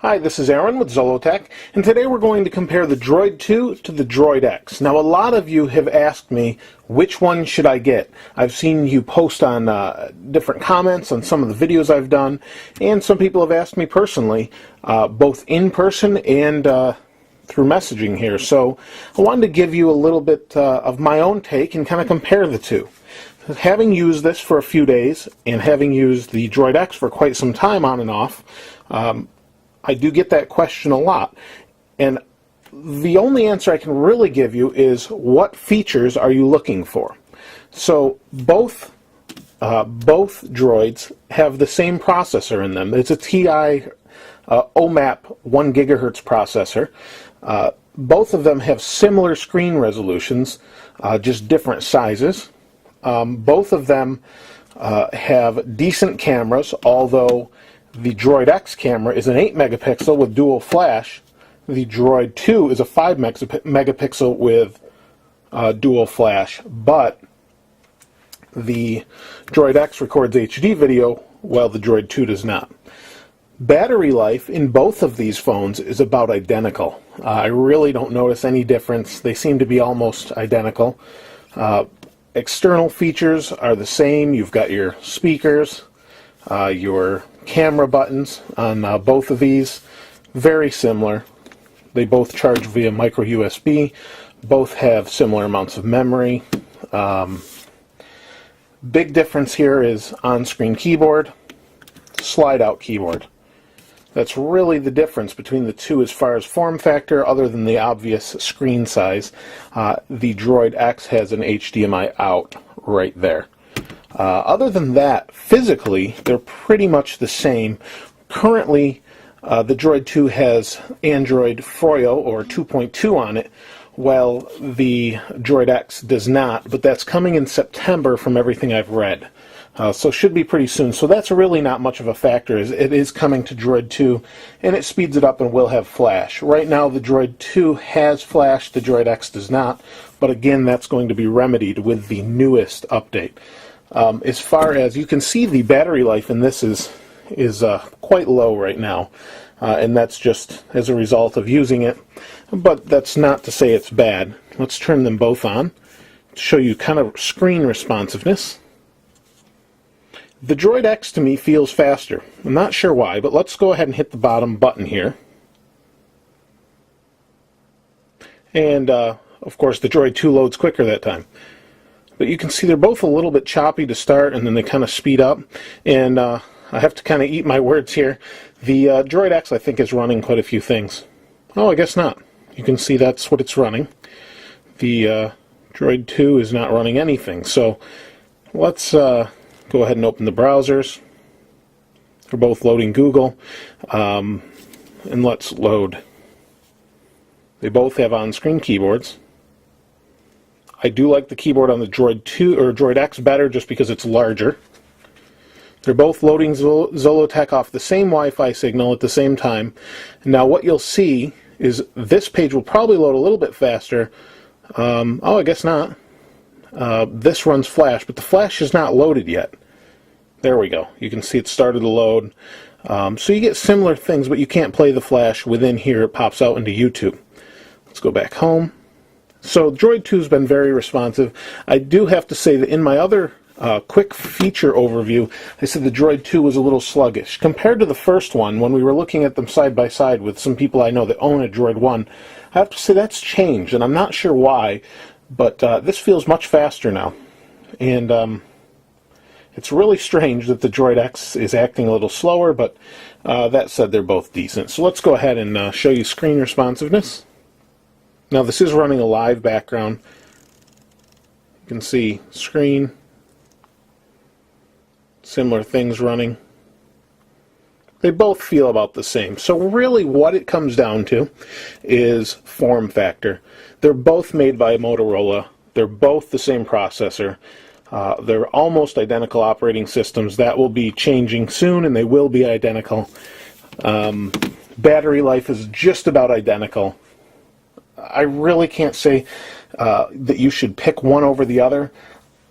Hi, this is Aaron with Zollotech, and today we're going to compare the Droid 2 to the Droid X. Now, a lot of you have asked me, which one should I get? I've seen you post on different comments on some of the videos I've done, and some people have asked me personally, both in person and through messaging here. So I wanted to give you a little bit of my own take and kind of compare the two. Having used this for a few days, and having used the Droid X for quite some time on and off, I do get that question a lot, and the only answer I can really give you is, what features are you looking for? So both droids have the same processor in them. It's a TI OMAP 1 gigahertz processor. Both of them have similar screen resolutions, just different sizes. Both of them have decent cameras, although the Droid X camera is an 8 megapixel with dual flash. The Droid 2 is a 5 megapixel with dual flash, but the Droid X records HD video while the Droid 2 does not. Battery life in both of these phones is about identical. I really don't notice any difference. They seem to be almost identical. External features are the same. You've got your speakers, your camera buttons on both of these, very similar. They both charge via micro USB. Both have similar amounts of memory. Big difference here is on-screen keyboard, slide-out keyboard. That's really the difference between the two as far as form factor, other than the obvious screen size. The Droid X has an HDMI out right there. Other than that, physically, they're pretty much the same. Currently, the Droid 2 has Android Froyo, or 2.2 on it, while the Droid X does not, but that's coming in September from everything I've read. So should be pretty soon. So that's really not much of a factor. It is coming to Droid 2, and it speeds it up and will have flash. Right now, the Droid 2 has flash, the Droid X does not, but again, that's going to be remedied with the newest update. As far as you can see, the battery life in this is quite low right now, and that's just as a result of using it, but that's not to say it's bad. Let's turn them both on to show you kind of screen responsiveness. The Droid X to me feels faster. I'm not sure why, but let's go ahead and hit the bottom button here. And of course the Droid 2 loads quicker that time. But you can see they're both a little bit choppy to start, and then they kind of speed up. And I have to kind of eat my words here. The Droid X, I think, is running quite a few things. Oh, I guess not. You can see that's what it's running. The Droid 2 is not running anything. So let's go ahead and open the browsers. They're both loading Google. And let's load. They both have on-screen keyboards. I do like the keyboard on the Droid 2 or Droid X better just because it's larger. They're both loading Zollotech off the same Wi-Fi signal at the same time. Now what you'll see is this page will probably load a little bit faster. Oh, I guess not. This runs flash, but the flash is not loaded yet. There we go. You can see it started to load. So you get similar things, but you can't play the flash within here. It pops out into YouTube. Let's go back home. So Droid 2 has been very responsive. I do have to say that in my other quick feature overview, I said the Droid 2 was a little sluggish. Compared to the first one, when we were looking at them side by side with some people I know that own a Droid 1, I have to say that's changed, and I'm not sure why, but this feels much faster now. And it's really strange that the Droid X is acting a little slower, but that said, they're both decent. So let's go ahead and show you screen responsiveness. Now this is running a live background. You can see screen, similar things running. They both feel about the same. So really what it comes down to is form factor. They're both made by Motorola. They're both the same processor. They're almost identical operating systems. That will be changing soon, and they will be identical. Battery life is just about identical. I really can't say that you should pick one over the other.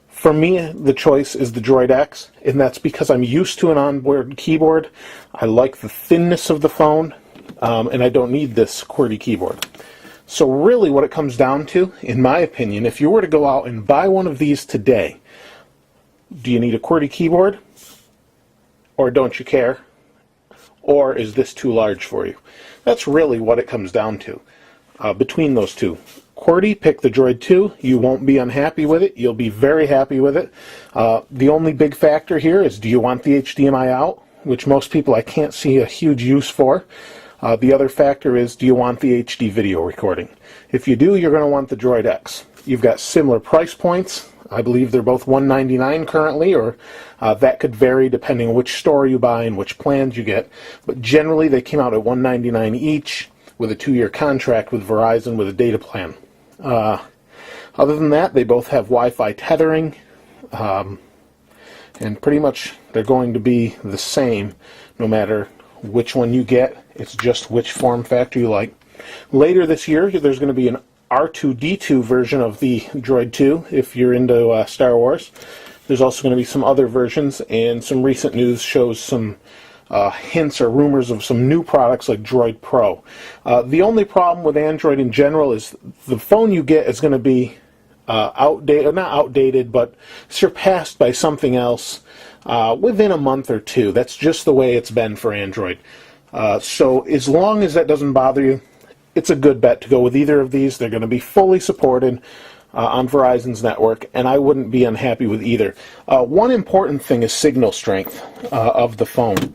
For me, the choice is the Droid X, and that's because I'm used to an onboard keyboard. I like the thinness of the phone. and I don't need this QWERTY keyboard. So really what it comes down to, in my opinion, if you were to go out and buy one of these today, do you need a QWERTY keyboard? Or don't you care? Or is this too large for you? That's really what it comes down to. Between those two. QWERTY, pick the Droid 2. You won't be unhappy with it. You'll be very happy with it. The only big factor here is, do you want the HDMI out? Which most people I can't see a huge use for. The other factor is, do you want the HD video recording? If you do, you're going to want the Droid X. You've got similar price points. I believe they're both $199 currently, or that could vary depending on which store you buy and which plans you get. But generally they came out at $199 each with a 2-year contract with Verizon with a data plan. Other than that, they both have Wi-Fi tethering, and pretty much they're going to be the same no matter which one you get. It's just which form factor you like. Later this year, there's going to be an R2-D2 version of the Droid 2 if you're into Star Wars. There's also going to be some other versions, and some recent news shows some hints or rumors of some new products like Droid Pro. The only problem with Android in general is the phone you get is going to be outdated, not outdated, but surpassed by something else within a month or two. That's just the way it's been for Android. So as long as that doesn't bother you, it's a good bet to go with either of these. They're going to be fully supported on Verizon's network, and I wouldn't be unhappy with either. One important thing is signal strength of the phone.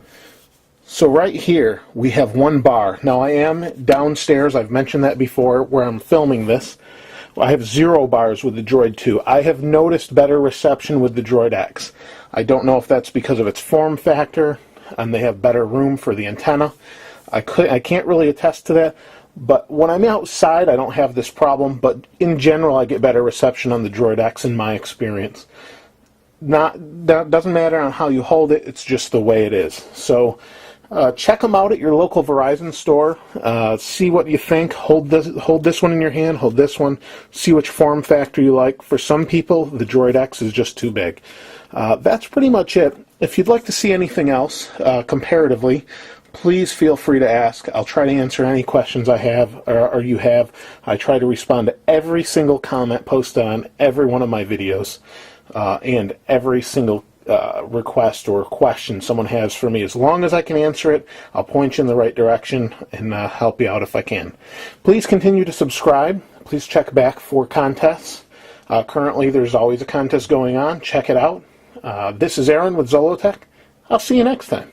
So right here we have 1 bar. Now I am downstairs, I've mentioned that before, where I'm filming this. I have 0 bars with the Droid 2. I have noticed better reception with the Droid X. I don't know if that's because of its form factor and they have better room for the antenna. I can't really attest to that, but when I'm outside I don't have this problem, but in general I get better reception on the Droid X in my experience. That doesn't matter on how you hold it, it's just the way it is. So check them out at your local Verizon store. See what you think. Hold this one in your hand. Hold this one. See which form factor you like. For some people, the Droid X is just too big. That's pretty much it. If you'd like to see anything else comparatively, please feel free to ask. I'll try to answer any questions I have or you have. I try to respond to every single comment posted on every one of my videos and every single request or question someone has for me. As long as I can answer it, I'll point you in the right direction and help you out if I can. Please continue to subscribe. Please check back for contests. Currently there's always a contest going on. Check it out. This is Aaron with Zollotech. I'll see you next time.